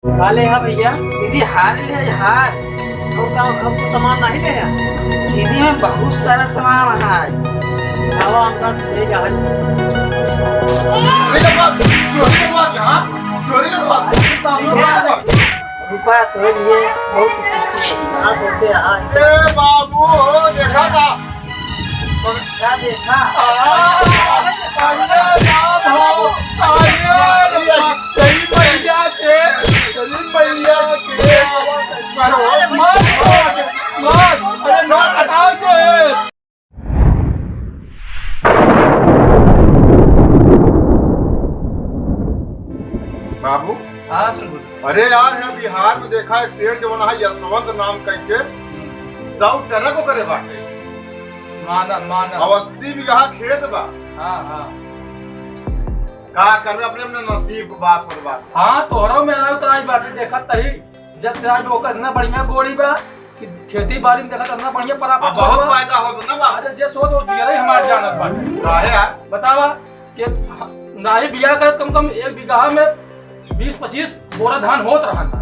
काले है भैया। दीदी हार ले हार। और का हम तो सामान नहीं ले है। दीदी में बहुत सारा सामान है। हवा हमका ले जा। रुपया तो लिए बहुत सोचे। हाँ सोचे हाँ। ए बाबू देखा था क्या देखा? बाबू। हाँ सुन। अरे यार है बिहार में देखा एक शेर जो बना है यशवंत नाम करके 100 टन को करे बाटे माना माना। 80 बीघा खेत बा। हाँ हाँ का करवे अपने अपने नसीब को बात पर बात। हाँ तोहरा में आयो तो आज बाटे देखत तही जब से आज ओकर इतना बढ़िया गोड़ी बा कि खेती बाड़ी में देखत इतना बढ़िया प्राप्त बहुत फायदा हो ना बा। अरे जे सोच वो जिया रही हमार जानत बाटे। काहे यार बतावा कि नाही बिया कर कम कम 1 बीघा में 20-25 बोरा धान होत रहन था।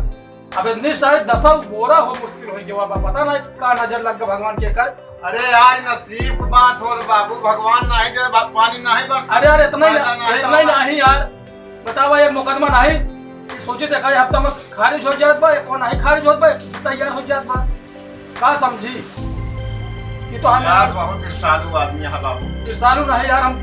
अब इतनी शायद 10 बोरा हो मुश्किल हो गया बाबा। पता नहीं का नजर लग गया भगवान के कर। अरे यार नसीब की बात हो बाबू भगवान नहीं दे पानी नहीं बरस। अरे यार इतना ही नहीं यार। बतावा एक मुकदमा नहीं सोचे देखा हफ्ता में खारिज हो जात बा एक नहीं खारिज होत बा तैयार हो जात बा का समझी कि तो हम यार बहुत ईर्षालु आदमी है बाबू। ईर्षालु नहीं यार हम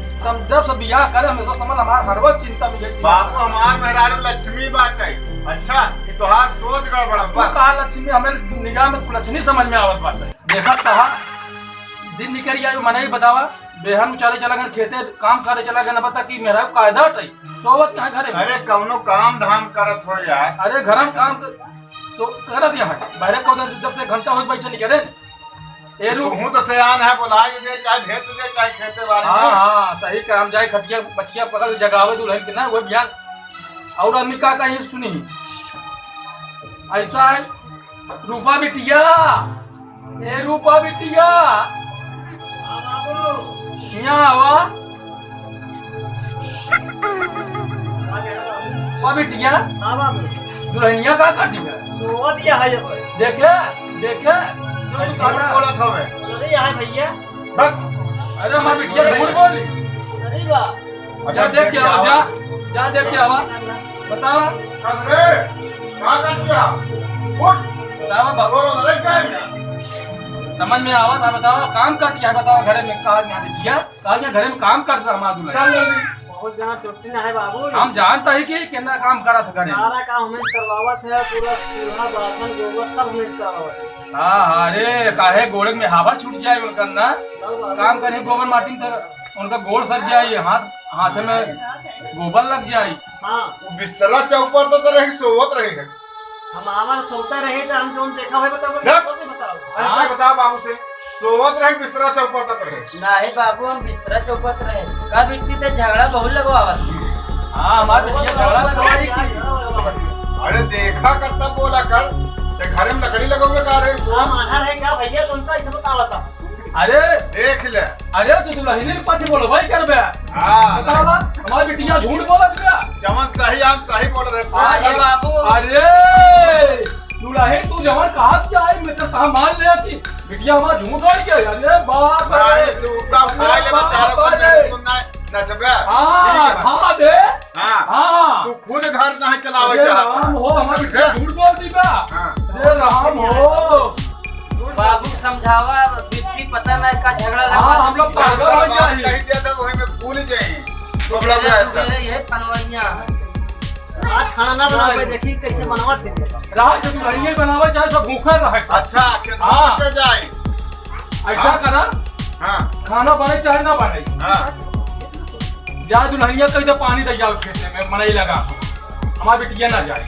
जब से बियाह करे हमेशा समझ हमार हर वक्त चिंता में गई बाबू हमार मेहरारू लक्ष्मी बाटे। अच्छा कि तोहार सोच गड़बड़ बा। कहा लक्ष्मी हमें निगाह में लक्ष्मी समझ में आवत बाटे। देखत कहा दिन निकल गया जो मने बतावा बेहन उचाले चला गए खेते काम करे चला गए न बता कि मेरा कायदा टई सोवत कहां घरे। अरे कौनो काम धाम करत हो यार। अरे घर में काम तो करत यहाँ बाहर को जब से घंटा हो बैठे नहीं करे एरू तू तो सयान है बुलाए दे चाहे भेज दे चाहे खेते वाले। हाँ हाँ सही काम जाए खटिया बचिया पकड़ जगावे दुल्हन के ना वो बयान और आदमी का कहीं सुनी ऐसा है रूपा बिटिया ए रूपा बिटिया यहाँ आवा रूपा बिटिया हाँ बाबू। दुल्हनिया का कर दिया सोवा दिया है जब। देखे देखे झूठ बोलत हवे। अरे है भैया। बक अरे हमारी बिटिया झूठ बोली। अरे वाह। जा देख के आओ जा देख के आवा बतावा अरे का कर दिया उठ बतावा बाबू बोलो अरे क्या है समझ में आवा था बतावा काम करती है बतावा घरे में कहा यहाँ बिटिया कहा घरे में काम करता हमारा दुल्हन चल जल्दी। बहुत जहाँ चोटी ना है बाबू। हम जानता है कि कितना काम करा था घरे में। सारा काम हमें करवावत है पूरा चूल्हा बासन गोबर सब हमें करवावत है। हाँ अरे काहे गोड़े में हावर छूट जाए उनका ना काम करे गोबर माटी में तो उनका गोड़ सर जाए हाथ में गोबर लग जाए। हाँ वो बिस्तरा चौपर तो रही सोवत रही है। हम आवाज सोता रहे तो हम जोन देखा हुआ बताओ देख। बताओ। अरे क्या बता बाबू से सोवत रही बिस्तरा चौपर तक रहे। नहीं बाबू हम बिस्तरा चौपत रहे का बिट्टी तो झगड़ा बहुत लगवावत। हाँ हमारी बिटिया झगड़ा लगवाई अरे देखा करता बोला कर ते घरे में लकड़ी लगोगे का रे हम आधा रहे क्या भैया तुमका ऐसा बतावा था। अरे देख ले। अरे तू दुल्हनी के पाछे बोलो भाई कर बे हां बतावा हमारी बिटिया झूठ बोलत बे जमन सही हम सही बोल रहे अरे बाबू अरे दुल्हन तू जवान कहा क्या है मैं तो कहा मान लिया कि बिटिया हमारा झूठ बोल के अरे बाप नहीं रे तू का खाई ले बेचारा को सुनना नचबे। हाँ दे हां हाँ तू खुद घर नहीं चलावे अरे चाहता। राम हो हमारी बिटिया झूठ बोल दी बा हां अरे राम हो बाबू समझावा बिट्टी पता नहीं का झगड़ा हाँ हम लोग पागल हो जाए कहीं दे दे वही में भूल जाए सब लोग ऐसा ये पनवैया आज खाना ना बनावे देखी कैसे बनावत है। राह जो दुल्हनिया बनावे चाहे सब भूखा रहे सब। अच्छा खेत हाँ। पे जाए। ऐसा करा हां खाना बने चाहे ना बने हां जा दुल्हनिया कहीं तो पानी दे जाओ खेते में मनई लगा हमारी बिटिया ना जाए।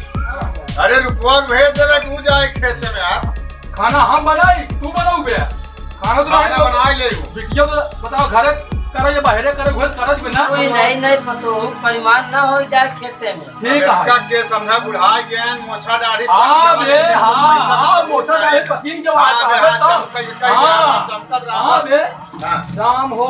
अरे रुपया भेज देवे तू जाए खेत में यार। खाना हम बनाई तू बनाऊ बे खाना तो खाना नहीं बना ले बिटिया तो बताओ घरे करे या बाहरे करे घर कर दिबे ना कोई नहीं पतो परिमाण ना हो जाए खेते में। ठीक का है के समझा बुढ़ाई गैन मोछा दाढ़ी हां बे हां मोटा है पकीन के बात है तो हां चमकत रहा। हां बे हां राम हो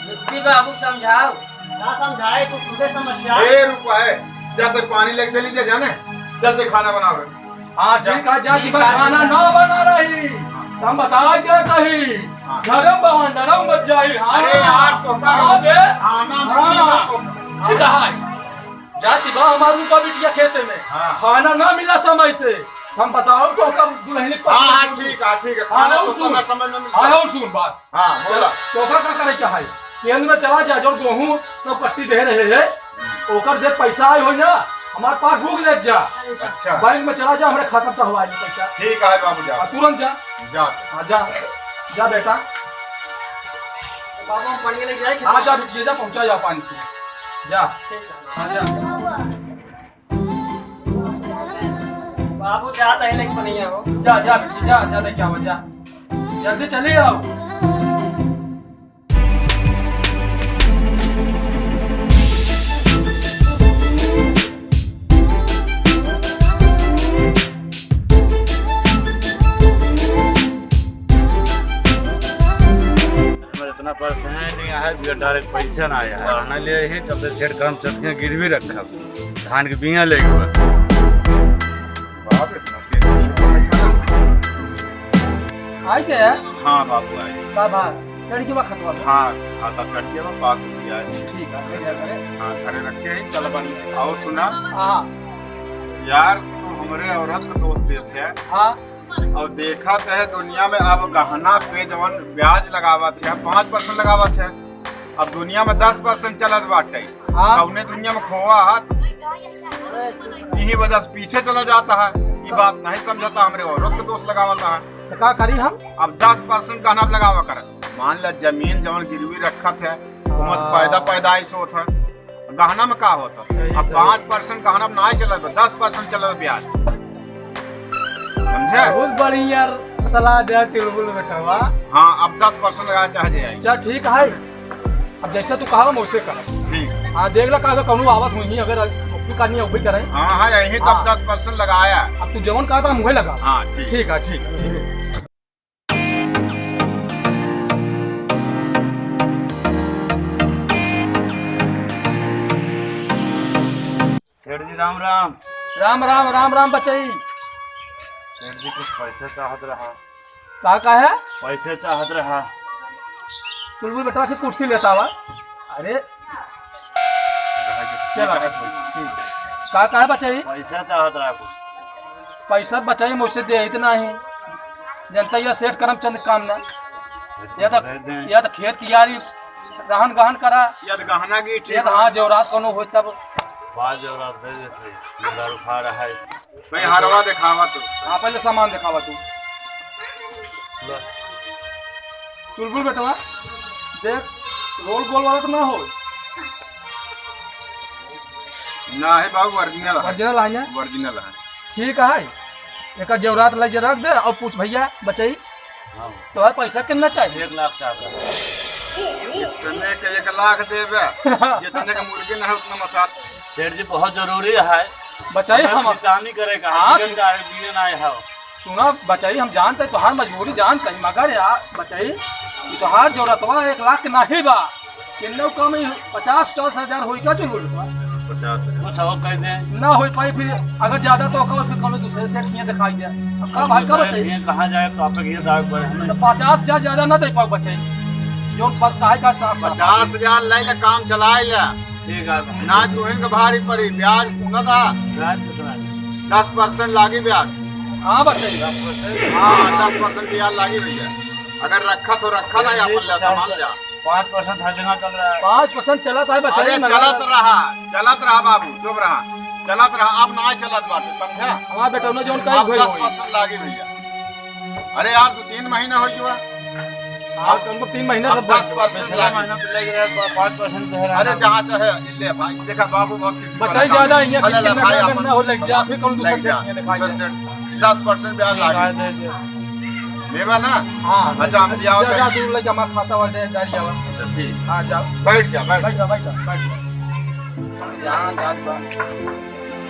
बिट्टी बाबू समझाओ ना समझाए तो खुदे समझ जा। ए रुपया है जा तो पानी लेके चली जा जाने जल्दी खाना बनाओ। हाँ ठीक है, जा दिबा खाना ना बना रही हम बता क्या कही हाँ। धर्म भवन नरम मत जाई। हाँ अरे यार तो हाँ बे खाना मिलेगा तो ये कहा है जाति बा हमारू का बिटिया खेते में हाँ। खाना ना मिला समय से हम बताओ तो कब दुल्हन हाँ ठीक है खाना हाँ, तो सुन। समय में मिलता हाँ है। और सुन बात हाँ बोला। तोहफा का करे क्या है केंद्र में चला जा जो गेहूं सब पट्टी दे रहे है ओकर जे पैसा आए हो ना हमारे पास भूख ले जा अच्छा बैंक में चला जा हमारे खाता तो हुआ नहीं पैसा ठीक है बाबू जा तुरंत जा जा। हाँ जा जा बेटा बाबा हम पानी लेके जाए हाँ जा बिटिया जा पहुंचा जा पानी की जा हाँ जा बाबू जाता है लेकिन नहीं हो। जा जा बिटिया जा जा देख आओ जा जल्दी चले आओ। इतना परसेंट नहीं आया है डायरेक्ट पैसा ना आया है खाना ले ही चलते सेठ करम चटनियाँ गिरवी रखा धान के बिया ले गए बाप रे, इतना पैसा आई के हाँ बाबू आए। का बात लड़की में खतवा दो। हाँ खाता कटिए में बात हो गया है। ठीक है ले करे हाँ घरे रखे ही चल बनी आओ सुना हाँ यार तू हमरे औरत का दोस्त थे हाँ और देखा तो है दुनिया में अब गहना पे जवन ब्याज लगावत है 5% लगावत है अब दुनिया में 10% चलत बाटे। हाँ। कौने दुनिया में खोआ है यही वजह से पीछे चला जाता है। ये बात नहीं समझता हमरे औरत का दोस्त लगावता है। तो का करी हम अब 10% गहना लगावा कर मान ला जमीन जवन गिरवी रखत है उमत फायदा पैदाइश होता है गहना में का होता सही, अब सही। 5% गहना में नहीं चलत 10% चलत ब्याज समझे। बहुत बढ़िया सलाह दे चुलबुल बेटवा। हाँ अब 10% लगा चाहे जाए। चल ठीक है अब जैसे तू कहा वैसे कर। ठीक हाँ देख ला कहा कौन आवत हुई अगर उपी करनी है उपी करे। हाँ हाँ यही तब हाँ। 10% लगाया। अब तू जवन कहा था मुझे लगा। हाँ ठीक ठीक है ठीक है ठीक है। सेठ जी राम राम। राम राम राम राम बचाई सेठ जी कुछ पैसे चाहत रहा का है पैसे चाहत रहा चुलबुल बेटवा से कुर्सी लेता हुआ। अरे चला का है बचाई पैसा चाहत रहा कुछ पैसा बचाई मुझसे दे इतना ही जनता यह सेठ करमचंद काम ना या तो खेत की यारी रहन गहन करा यद गहना की या तो हाँ जवरात कोनो हो तब बात जरूरत दे देते मुर्गा उठा रहा है भाई हरवा दिखावा तू। हाँ पहले सामान दिखावा तू लो, चुलबुल बेटवा देख रोल गोल वाला तो ना हो ना है बाबू ओरिजिनल है। ओरिजिनल आ जाए ओरिजिनल है। ठीक है एक जवरात ला रख दे और पूछ भैया बचाई हाँ तो पैसा कितना चाहिए 1 लाख चाहता है जितने के 1 लाख देवे जितने का मुर्गी ना है उतना मसाला। सेठ जी बहुत जरूरी है बचाई हम किसानी करेगा हाँ। दिने ना है सुना बचाई हम जानते तुहार मजबूरी जानते हैं मगर यार बचाई ये तुहार जरूरत बा 1 लाख नहीं बा किन्नौ कम 50-50 हजार होई का चुलबुल 50 कुछ और कह दें ना हो पाई फिर अगर ज्यादा तो कहो फिर कोनो दूसरे सेठ किए दिखाई दे अब का भाई का बचाई ये कहाँ जाए तो आप ये दाग पर हमें तो 50,000 ज्यादा ना दे पाओ बचाई जो पता है का साफ 50,000 ले ले काम चलाए ले ठीक है ना तुहन के भारी पड़ी ब्याज न था रात कितना 10% लागी ब्याज। हाँ बचाई हाँ 10% ब्याज लागी भैया अगर रखा तो रखा ना अपन ले सामान जा। 5% हर जगह चल रहा है 5% चला था बचाई अरे चलत रहा बाबू चुप रहा चलत रहा अब ना चलत बात समझा। हाँ बेटा उन्हें जो अब 10% लागी भैया। अरे यार 2-3 महीना हो गया हाँ तुमको 3 महीने अब सब 10% लागी। महीना तो लग रहा है 5% तो है अरे जहाँ चाहे ले भाई देखा बाबू बहुत बचाई ज्यादा है अरे ले भाई अपन ना हो लग जा फिर कौन दूसरा लग जा सेठ किए दिखाई दे 10% ब्याज लागी लेवा ना। हाँ अच्छा हम जाओ जा दूर ले जा मैं खाता वाले गाड़ी आवा ठीक हाँ जाओ बैठ जा बैठ बैठ जा बैठ जा बैठ जा यहाँ जात बा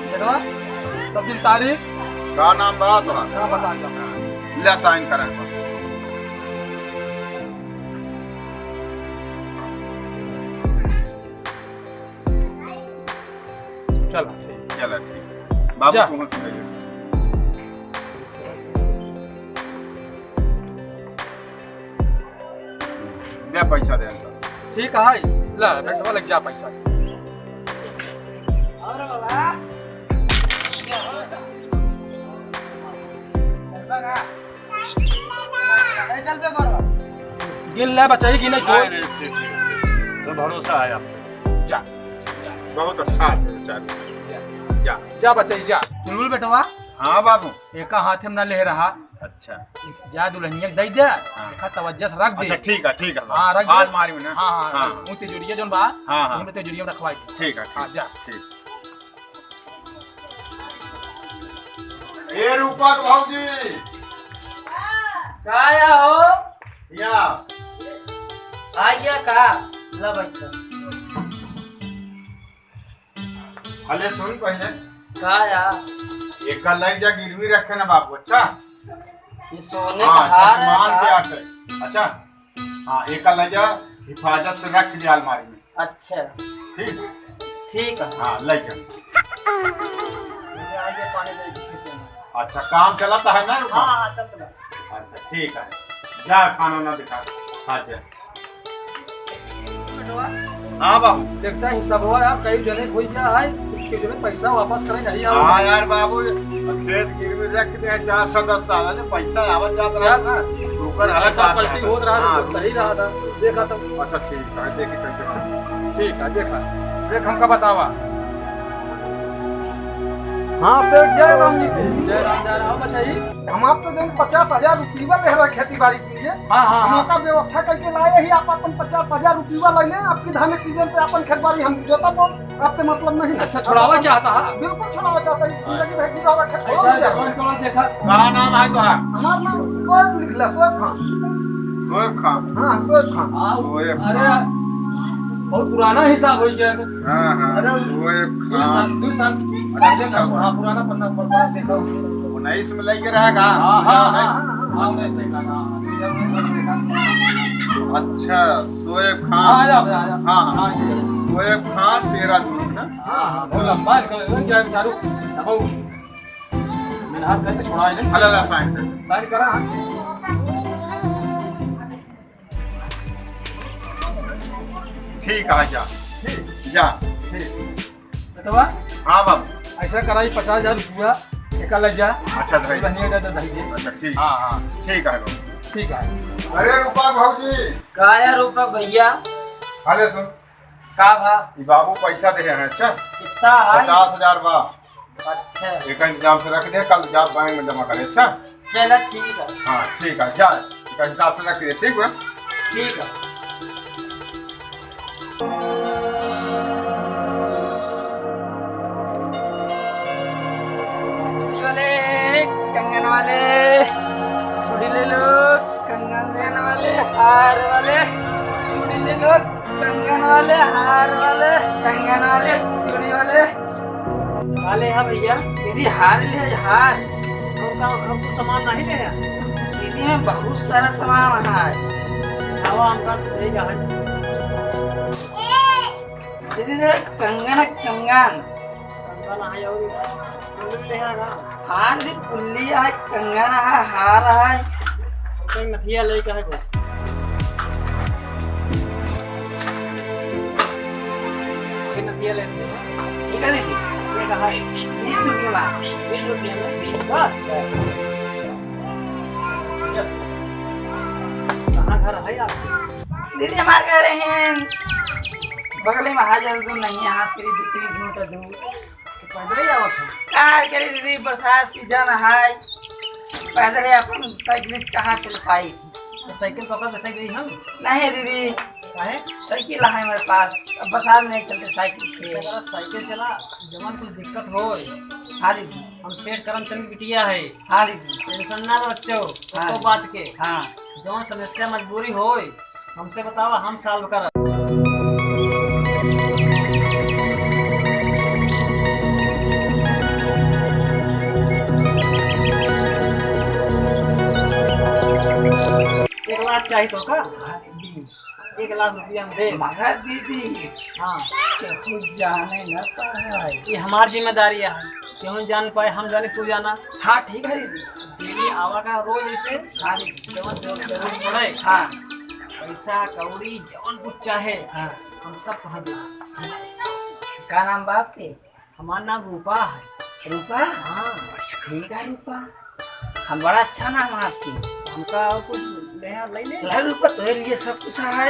बेटवा सब दिन तारीख का नाम बात है ना बता दो ले साइन करा चलो ठीक चलो ठीक बाबू जा। तुम तो दे पैसा दे ठीक है ला बेटवा लग जा पैसा और बाबा चल पे करो गिन ले बचाई कि नहीं नहीं, खोल नहीं, ठीक, ठीक। तो भरोसा है आप पे। जा बहुत अच्छा है बेचारा। जा जा बचाई जा सुनल बेटवा हाँ बाबू एका हाथ में ना ले रहा अच्छा जा दुल्हनिया के दई दे देखा तवज्जो से रख दे अच्छा ठीक है हाँ, रख दे। आज मारी में ना हाँ हाँ हाँ हाँ उते जुड़िए जोन बा हाँ, हाँ। इनमें ते जुड़िए रखवाई ठीक है हाँ जा ठीक ए रूपक भाऊजी का आया हो या आ गया का ला बैठो अले सुन पहले का आया एक का लग जा गिरवी रखे ना बाबू अच्छा ये सोने का हाँ हार है मान के का? आटे अच्छा हाँ एक का लग जा हिफाजत से रख दे अलमारी में अच्छा ठीक ठीक है हाँ लग जा मुझे आगे पानी दे दीजिए। अच्छा काम चलाता है ना हाँ रूपक हाँ चल चला। अच्छा ठीक है जा खाना ना दिखा हाँ जा हाँ बाबू देखता है हिसाब हुआ यार कई जने खोई गया है उसके जने पैसा वापस करे नहीं आओ हाँ यार बाबू खेत गिरवी रख दे 4-10 साल है पैसा आवत जात रहा है ना ऊपर अलग पैसा पलटी हो रहा हाँ, है सही रहा था देखा तो अच्छा ठीक है देखी कैसे ठीक है देखा देख हमका बतावा हाँ सेठ जय राम जी की। जय राम जय राम बताइए हम आपको जो 50,000 रुपया ले रहे खेती बाड़ी के लिए हाँ हाँ हाँ मौका व्यवस्था करके लाए ही आप अपन 50,000 रुपया ले लें आपकी धान के सीजन पे अपन खेत बाड़ी हम जोता तो आपसे मतलब नहीं अच्छा छुड़ावा चाहता है बिल्कुल छुड़ावा चाहता है जिंदगी भर गुजारा खेत ऐसा छोड़ दिया। जवान कौन देखा कहा नाम है तुम्हारा हमारा नाम सोएब लिख लिया सोएब खान। सोएब खान हाँ सोएब खान। हाँ सोएब अरे बहुत पुराना हिसाब हो गया है हाँ हाँ सोएब खान 2 साल अच्छा, हाँ पुराना पन्ना पर देखा 19 में लग रहेगा हाँ हाँ हाँ 19 हाँ मैं सही कहा हाँ अच्छा सोएब हाँ खान आया हाँ हाँ सोएब खान 13 जून ना हाँ हाँ बहुत लंबा है क्या चारू दबाओ मैंने हाथ करके छोड़ा है हला ला साइन कर साइन करा ठीक है जा जा बतावा हाँ बाबू ऐसा कराई 50,000 रुपया एक लग जा अच्छा भाई बनिया जा दही अच्छा ठीक हाँ हाँ ठीक है बाबू ठीक है अरे रूपा भाजी काया रूपक भैया अरे सुन का भा ये बाबू पैसा दे रहे हैं अच्छा कितना है 50,000 बा अच्छा एक इंतजाम से रख दे कल जा बैंक में जमा करे अच्छा चलो ठीक है हाँ ठीक है जा इसका हिसाब से रख दे ठीक है ठीक है वाले कंगन वाले चूड़ी ले लो कंगन वाले हार वाले चूड़ी ले लो कंगन वाले हार वाले कंगन वाले चूड़ी वाले वाले है भैया दीदी हार ले हार हमको सामान नहीं ले दीदी में बहुत सारा सामान है हवा हमका ले जा है दीदी दे कंगन कंगन हमका ना है और ले है ना हाँ दीदी पुल्ली है कंगन है हार है कोई नथिया ले के है कुछ कोई नथिया ले ठीक है दीदी ये कहा है 20 रुपये में 20 रुपये में बस कहाँ घर है आपके दीदी हम आ गए रहे हैं बगल में हाजिर तो नहीं है हाथ करीब 2-3 किलोमीटर दूर पैदल ही आवत है कार करी दीदी बरसात सीजन है पैदल अपन साइकिल कहाँ चल पाई तो साइकिल पकड़ के साइकिल हम नहीं दीदी काहे साइकिल है मेरे पास अब बरसात में नहीं चलते साइकिल से अगर साइकिल चला जवन कुछ दिक्कत होए हाँ दीदी हम सेठ करमचंद बिटिया है हाँ दीदी टेंशन ना लो बच्चों हाँ। तो बात के हाँ जौन समस्या मजबूरी होए हमसे बतावा हम सॉल्व कर एक लाख चाहिए तो का 1 लाख रुपया हम दे मगर दीदी हाँ कुछ जाने न पाए ये हमारी जिम्मेदारी है क्यों जान पाए, हम जाने तू जाना। हाँ ठीक है दीदी। डेली आवा का रोज ऐसे हाँ जवन जरूर पड़े, हाँ पैसा कौड़ी जवन कुछ चाहे हाँ। हम सब कहा दे। क्या नाम बाप के? हमारा नाम रूपा है। रूपा? हाँ ठीक है रूपा, हम बड़ा अच्छा नाम है आपकी। हमका और कुछ ले ले। ला रूपा तुम्हारे लिए सब कुछ है।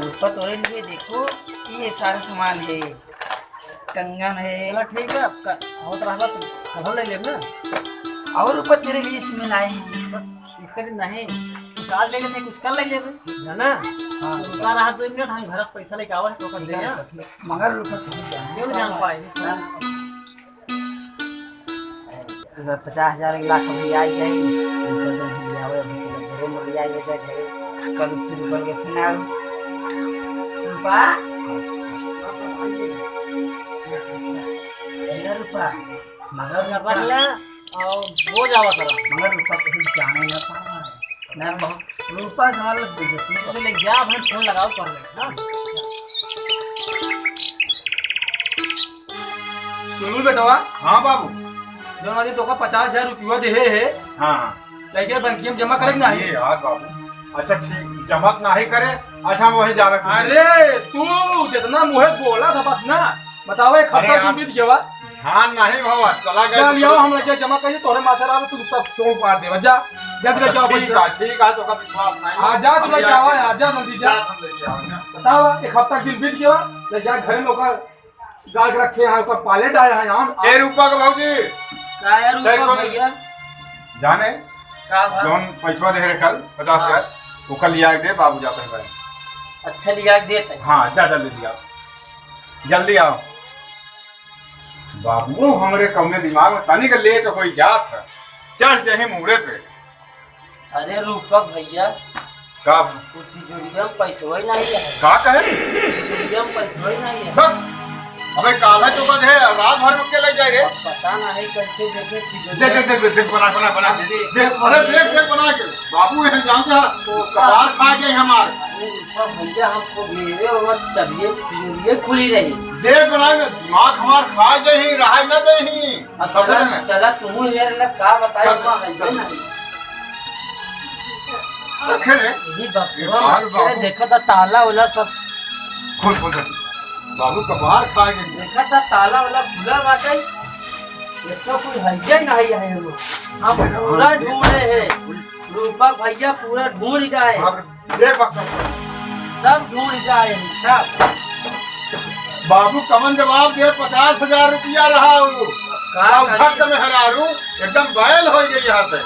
रूपा तुम्हारे लिए देखो ये सारा सामान है, कंगन है। चलो ठीक है, आपका बहुत रहा तो कहो ले ले ना। और रूपा तेरे लिए इसमें लाए हैं। दिक्कत नहीं, कुछ आज ले लेते कुछ कल ले लेते ना। हाँ रुका रहा 2 मिनट, हम घर से पैसा लेके आवा तो कर देना। मगर रूपा ठीक है। क्यों जान पाए 50,000 1 लाख अभी आई गई। रूपा तो नहीं आवे, घरे में ले आइए घरे कल फिर बन के फिर आ रूपा। रूपा मगर कर ले और वो जावा करा। मगर रूपा कहीं जाने ना पावा ना बहुत। रूपा झाल बेइज्जती तो ले जा, हम फोन लगाओ कर ले ना। सुनू बेटवा, हाँ बाबू। जो आज तो का 50,000 रुपया दे है, हाँ लेके बैंक में जमा करेंगे नहीं। ये यार बाबू, अच्छा ठीक, जमा नहीं करे, अच्छा वही जावे। अरे तू जितना मुहे बोला था बस ना, बताओ एक अरे हफ्ता आप- बीत गया। हाँ नहीं भवा, चला चल गया। आओ, हम लगे जमा करिए, तोरे माथे रहा तू सब सोच पार दे। जा जल्दी ले जाओ ठीक पैसा। है ठीक है, तो का विश्वास नहीं। आ जा तू ले जाओ, आ जा जल्दी जा। हम लेके आओ ना। बताओ एक हफ्ता दिन बीत गया, ले जा घर में का गाड़ के रखे हैं, उसका पाले डाया है यहाँ। ए रूपा का भाजी का यार देख रूपा कौन- भैया जाने का भाई जौन पैसा दे रहे कल 50,000, वो कल लिया के दे, बाबू जाते हैं भाई। अच्छा लिया के देते। हाँ जा जल्दी लिया, जल्दी आओ। बाबू हमरे कौने दिमाग में तनिक लेट हो जात है, चढ़ जाए मुड़े पे। अरे रूपा भैया का तिजोरिया में पैसा ही नहीं है। का कहे? तिजोरिया में पैसा ही नहीं है। बक, अबे काला तो बद है, रात भर रुक के लग जाए रे। पता नहीं कैसे देखे देख तिजोरिया। देख देख देख बना बना बना देख, अरे देख देख बना के। बाबू यहाँ जानता तो कबार खा गए हमार। अरे रूपा भैया हमको मेरे और तबियत तिजोरिया खुली रही। देख बना के दिमाग हमार खा जाए ही, रहा न दे ही। अब चला चला तू यार ना का बताए चल, रूपा है चल। नहीं। रखे रे, यही बक्सवा में देखा था ताला वाला सब, खोल खोल खोल। बाबू कबार खा गए। देखा था ताला वाला खुला बाटे। इसका कोई हइया नहीं है हम पूरा ढूंढ रहे हैं। रूपा भैया पूरा ढूंढ जाए, अब देख बक्सा। सब ढूंढ जाए सब। बाबू कमन जवाब दे, 50,000 रुपया रहा हूँ। का में हरारू एकदम बैल हो गई यहाँ से,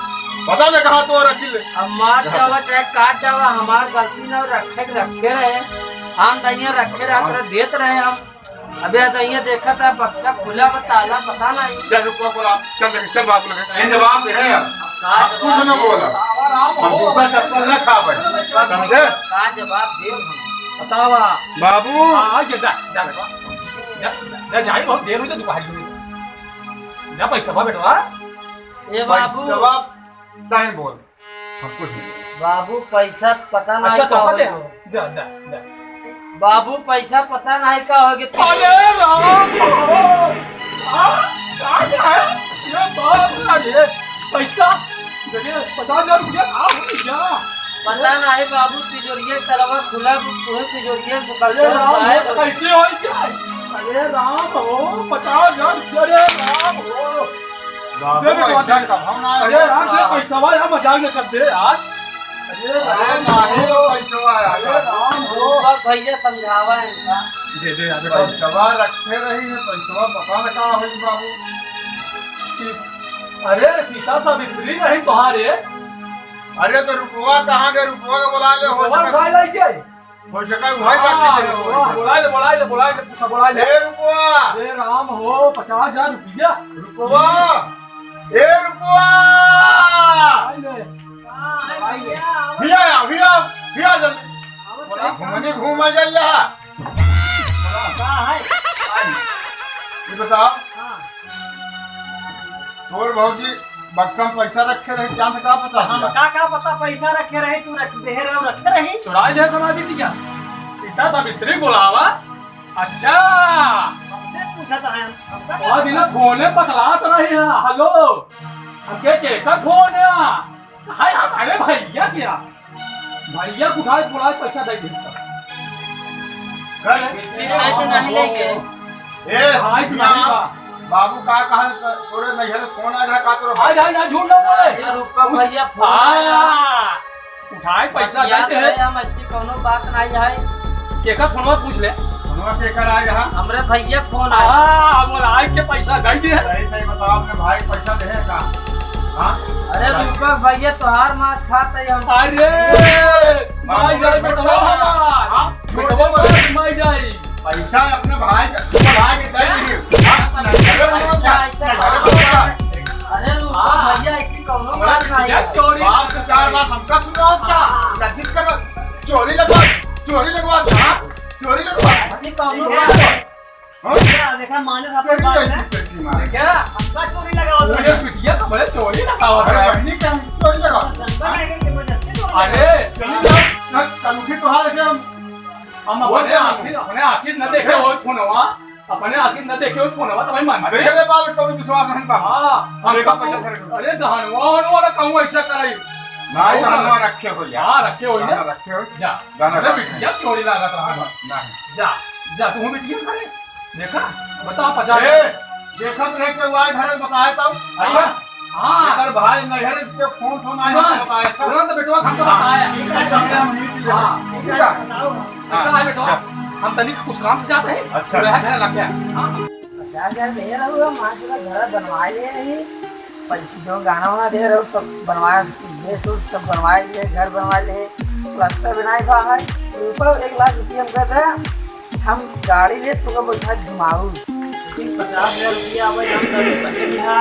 पता न कहा तो रखी ले। अब मार जावा चाहे काट जावा, हमार गलती न रखे रहे। हम दहिया रखे रहे देते रहे हम। अबे दहिया देखा था बक्सा खुला व ताला पता नहीं। चल रुपया बोला, चल देख, चल बाबू लगे। ये जवाब दे है, का कुछ न बोला। हम दूसरा चप्पल न खा बैठ, समझे? का जवाब दे हम। बतावा बाबू हाँ ये जा जाए, बहुत देर हुई तो दुकान में ना पैसा बा बेटवा। ए बाबू जवाब नहीं बोल, हम कुछ नहीं। बाबू पैसा पता नहीं अच्छा का तो दे होगे। दे दे दे। बाबू पैसा पता नहीं का होगे। अरे राम ये बाप रे, पैसा देखिए 50,000 रुपया आ गया। पता नहीं बाबू तिजोरिया तलवा खुला पूरे तिजोरिया अरे राम कैसे हो क्या? अरे राम हो 50,000 रुपया, अरे राम हो। बाबू ऐसा कब ना अरे राम ये पैसा वाला मजाक न कर दे यार। अरे अरे राम नहीं हो, पैसा आया। अरे राम हो। बस भैया समझावा है इनका। दे दे यार बेटा। पैसा रखे रही है, पैसा पता न कहा हुई बाबू। अरे सीता सावित्री नहीं तुम्हारे अरे तो रुपवा कहाँ गए? रुपवा का बोला ले, हो भगवान सका भाई लाई गए। हो सका वही रख दे। बोला ले पूछा बोला ले। ए रुपवा, अरे राम हो 50,000 रुपया। रुपवा, ए रुपवा, भिया जल्दी। घूमने घूम आ जाइए। ये बताओ, तोर भौजी बक्सा में पैसा रखे रहे, क्या से का पता चला? का पता पैसा रखे रहे, तू रख दे रहे रखे रही। चुराए दे समाधि क्या सीता सावित्री बोलावा अच्छा हमसे पूछा था हमका और दिन फोने पकड़ात रही है। हेलो हमके केकर फोन है? हाय हमारे भैया क्या भैया को उठाए बुलाए पैसा दे दी सब। ऐसे नहीं लेके ए हाय सुनाई बा बाबू का कहा तोरे नैहर फोन आ रहा का तोरे आज आज आज झूठ ना बोले। ये रुपया भैया फोन उठाए पैसा देते हैं। हम अच्छी कोनो बात नहीं है। केकर फोनवा पूछ ले। फोनवा के कर आ रहा हमरे भैया फोन आया। हां बोला के पैसा दे दी है। सही सही बताओ अपने भाई पैसा दे का हां अरे रुपया भैया तोहार माछ खाते हम। अरे माई जाई बेटवा हां बेटवा माई जाई पैसा अपने भाई के दे दी हां अरे रुपया भैया ऐसी कोनो बात नहीं है। चोरी बाप से 4 बात हमका सुनाओ क्या लगित कर चोरी लगवा हां चोरी लगवा ऐसी कोनो बात नहीं। हां देखा माने साहब की बात है चोरी मारे क्या हमका चोरी लगाओ मुझे पिटिया तो बड़े चोरी लगावा अरे है। बहनी क्या चोरी लगा जनता नहीं के जबरदस्ती चोरी अरे चली जाओ कलुखी तो हाल से हम अपने आखिर न देखे हो फोनवा अपने आखिर न देखे हो फोनवा तो भाई मान अरे के बाद कोई विश्वास नहीं बा हां हम का पैसा खर्च अरे दहनवा वाला कहूं ऐसा कराई नहीं जानवा रखे हो यार हां रखे हो ना रखे हो जा गाना अरे बिटिया चोरी लागत रहा नहीं जा जा तू बिटिया करे देखा बता 50 ए देखत रहे के वाई घर बताए तब अच्छा हां अगर भाई नहर के फोन आए बताए तब तुरंत बेटवा हमको बताया हम नीचे ले हां ठीक है ऐसा है बेटवा हम तनिक कुछ काम से जाते हैं अच्छा। रह घर लग गया हां 50,000 दे रहा हूँ माँ का घर बनवाए लिए नहीं पैसे जो गाना वाना दे रहा हूँ सब बनवाए बेस उस सब बनवाए लिए घर बनवाए लिए प्लास्टर बनाए हुआ है ऊपर 1 लाख रुपये हम कहते हैं हम गाड़ी ले तो बैठा घुमाऊ 50,000 रुपया अब हम पैसे दिया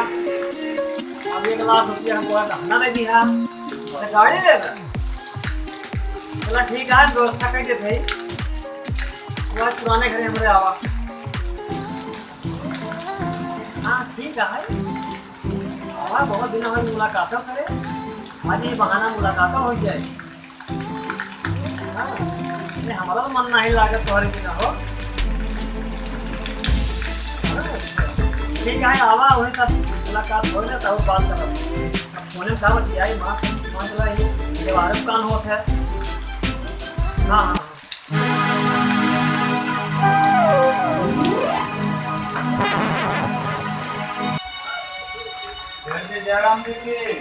अब 1 लाख रुपया हमको गहना दे दिया और गाड़ी लेना चला ठीक है व्यवस्था कर दे भाई वो पुराने घर हमारे आवा हाँ ठीक है आवा बहुत दिन हमारी मुलाकात करे आज ये बहाना मुलाकात हो जाए हाँ हमारा तो मन नहीं लागत तुम्हारे बिना हो ठीक है आवा वही सब मुलाकात हो जाए तब बात करो अब फोन में कहा बतिया माँ चला ये व्यवहार कान होता है हाँ हाँ जयराम जी की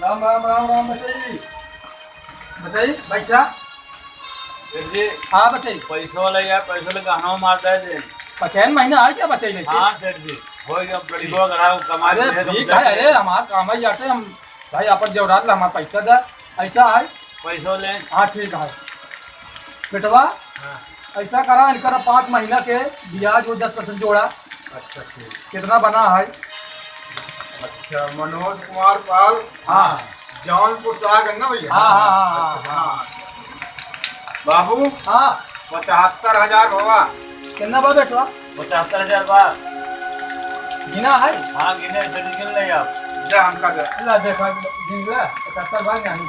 राम राम राम राम बताइए बताइए भाई क्या जी हाँ बताइए पैसा वाला यार पैसा ले गहना मारता है 50 महीना है क्या बताइए हाँ सेठ जी हो गया गरीबों का कमा अरे ठीक है अरे हमारा काम है जाते हम भाई अपन जवरात ला हमारा पैसा दे ऐसा है पैसा ले हाँ ठीक है बेटवा ऐसा करा इनका 5 महीना के ब्याज वो 10% जोड़ा अच्छा ठीक कितना बना है अच्छा मनोज कुमार पाल हाँ जौनपुर से आ गए ना भैया हाँ हाँ हाँ हाँ बाबू हाँ 75,000 होगा कितना बा बेटवा 75,000 बार गिना है हाँ गिने सेठ गिन ले आप जय हमका जय ला देखा गिन ले 75 बार नहीं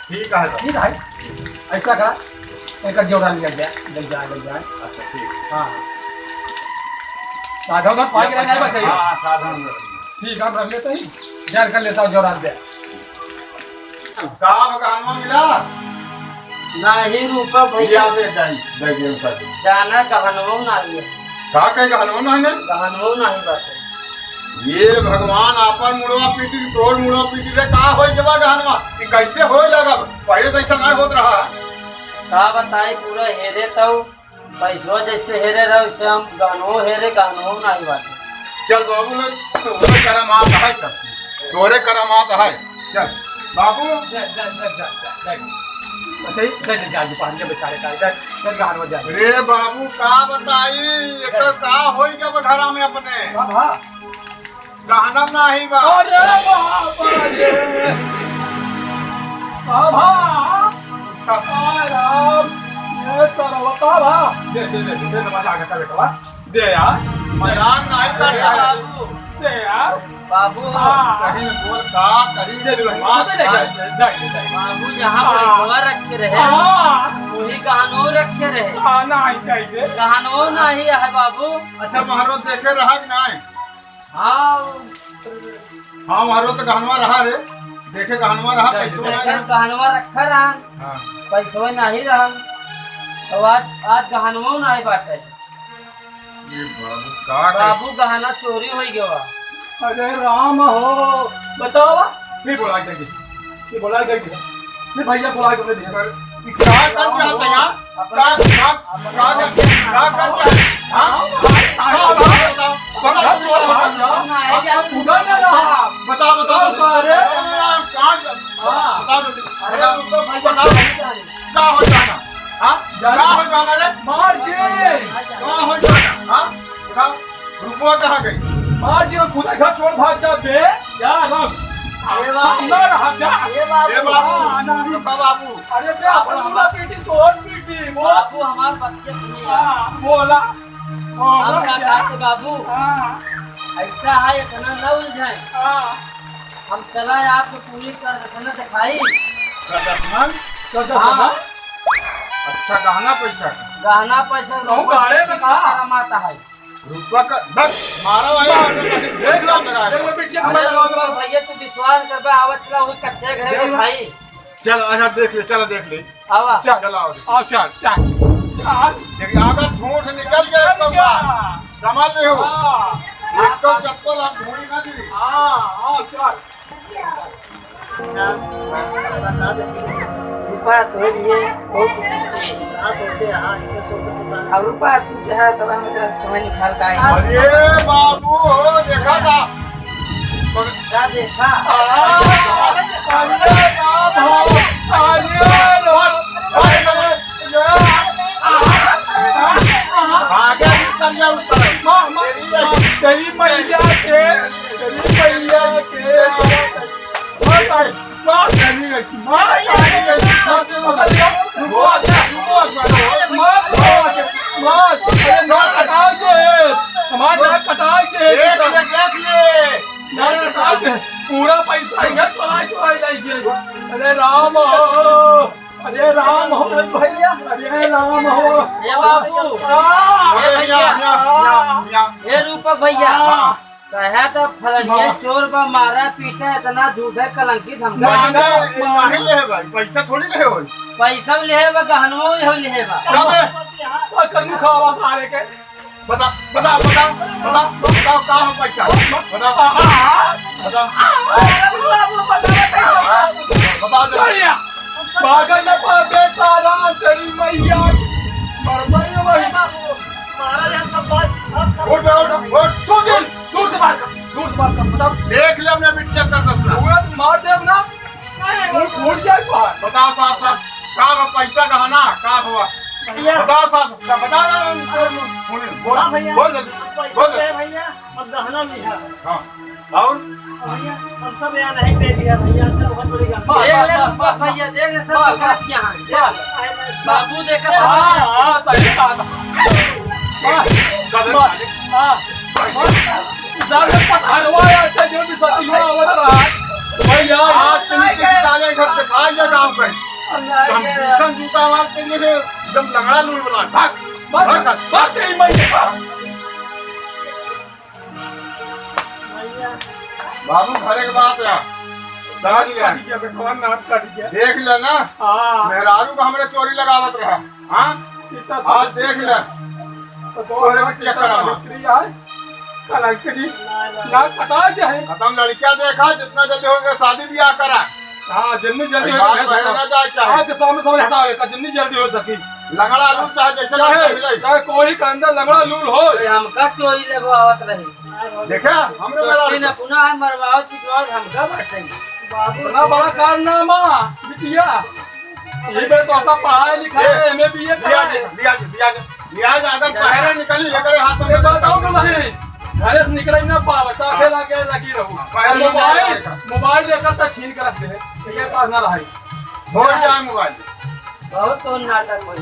ठीक है तो ठीक है ऐसा का इनका जोड़ा लिया गया लग जाए अच्छा ठीक हाँ साधव का पाई के नहीं बचाइए हाँ साधन ठीक है रख लेते ही जान कर लेता हूँ जोड़ा दे का भगवान मिला नहीं रुपया भैया दे दे सर जाना गहनवो नहीं है। का कहे कहलो ना है गहनवो नहीं बात ये भगवान आपन मुड़वा पीटी तोड़ मुड़वा पीटी रे का होई जवा गहनवा कि कैसे हो जाएगा पहले तो ऐसा नहीं होत रहा का बताई पूरा हेरे तो पैसो जैसे हेरे रहो वैसे हम गहनवो हेरे गहनवो नहीं बात चल बाबू ने तोरे करामात है सब तोरे करामात है चल बाबू बताइए दे जान पानी के बेचारे का इधर गान में जा रे बाबू का बताई एकर का होई जब घरा में अपने हां गहना नहीं बा अरे बाप रे बाबा राम ये सारा बाबा दे मजा आ गया बेटा दे यार मजाक नहीं करता है बाबू दे यार बाबू कहीं बोल का कहीं बात बाबू जहाँ पैसा रखे रहे वही गहनो रखे रहे गहनो नहीं है बाबू। अच्छा महारो देखे रहा कि नहीं? हाँ हाँ महारो तो गहनवा रहा रे, देखे गहनवा रहा पैसों नहीं रहा। गहनवा रखा रहा हाँ पैसा नहीं रहा तो आज गहनवा नहीं बात है ये बाबू का बाबू गहना चोरी हो गया। अरे राम हो बताओ फिर बोला जाएगी फिर बोला जाएगी फिर भैया बोला कर दिया क्या कर दिया था यहाँ? क्या कर दिया? हाँ? बताओ बताओ अरे क्या हो जाना? हाँ क्या हो जाना रे? मार जी क्या हो जाना? हाँ बताओ रुपया कहाँ गई? मार जी खुदा घर छोड़ भाग जा बे या राम ना रहा जा ये बाबू रुका बाबू अरे बे अपना पीटी तोड़ पीटी बाबू हमारे बच्चे सुनिए बोला हम क्या कहते बाबू ऐसा है इतना न उलझाए हम चला आपको पूरी कर दिखाई। हाँ अच्छा गहना पैसा का गहना पैसा गाड़े में कहा कमाता है रुपया का बस मारा भाई देख लो करा भैया तू विश्वास कर बे आवत चला हुई कच्चे घर में भाई चल अच्छा देख ले चलो देख ले आवा चल आओ आओ चल चल देखिए अगर झूठ निकल गया तो समझ ले हो एक तो चप्पल हम ढूंढी ना दी आओ चल रुपया तो लिए बहुत सोचे अब रुपया तू है तब हम तेरा समय निकाल का आए अरे बाबू देखा था क्या देखा आगे निकल गया उस तरफ तेरी मैया के पूरा पैसा अरे राम हो अरे राम हो भैया अरे राम हो ये बाबू ये रूपक भैया कहे तो फलनिया चोर बा मारा पीटा इतना झूठ है कलंकित हमका नहीं ले भाई पैसा थोड़ी ले हो पैसा ले बा गहनों ले बा कन्नू खावा सारे के बता बता बता बता बताओ कहाँ हो पैसा बताओ बताओ बता दे पागल न पा बेचारा तेरी मैया मरमई वही उठ उठ उठ दूर से बात कर बताओ देख ले अपने बिटिया कर दसना पूरा मार देव ना उठ जाए बाहर बताओ साहब साहब कहाँ पैसा गहना कहाँ हुआ बताओ साहब बता रहा हूँ बोल बोल जल्दी बोल भैया अब गहना भी है हाँ और भैया हम सब यहाँ नहीं दे दिया भैया बहुत बड़ी गलती देख ले रूपक भैया देख ले सब गलत यहाँ बाबू देखा हाँ सही बात साल में पकड़वाया था जो भी सतीवा आवत रहा भैया आज ताले घर से खा गया गाँव पे हम भीषण जूता मार के लिए एकदम लंगड़ा लूट बना भाग बात तेरी मैया बाबू घरे के बात है समझ गया देख ले ना मेहरारू का हमरे चोरी लगावत रहा हाँ आज देख ले खत्म लड़कियां देखा जितना जल्दी होगा शादी ब्याह करा जितनी जल्दी सामने सामने हटाओ जितनी जल्दी हो सकी लंगड़ा लूट चाहे जैसे चाहे कोई के अंदर लगड़ा लूल हो हमका चोरी लगवावत रही देखा हमरे मेहरारू पुनः मरवाओ चिकवाओ हमका बाटे इतना बड़ा कारनामा बिटिया ये बे तो आपका पढ़ाई लिखाई एमए बीए लिया अगर पहरे निकली लेकर हाथ में बताओ तो नहीं घरे से निकल ना पावे साथे लगे लगी रहूं मोबाइल लेकर तक छीन कर रख दे ये पास ना रही हो जाए मोबाइल बहुत तो नाटक हो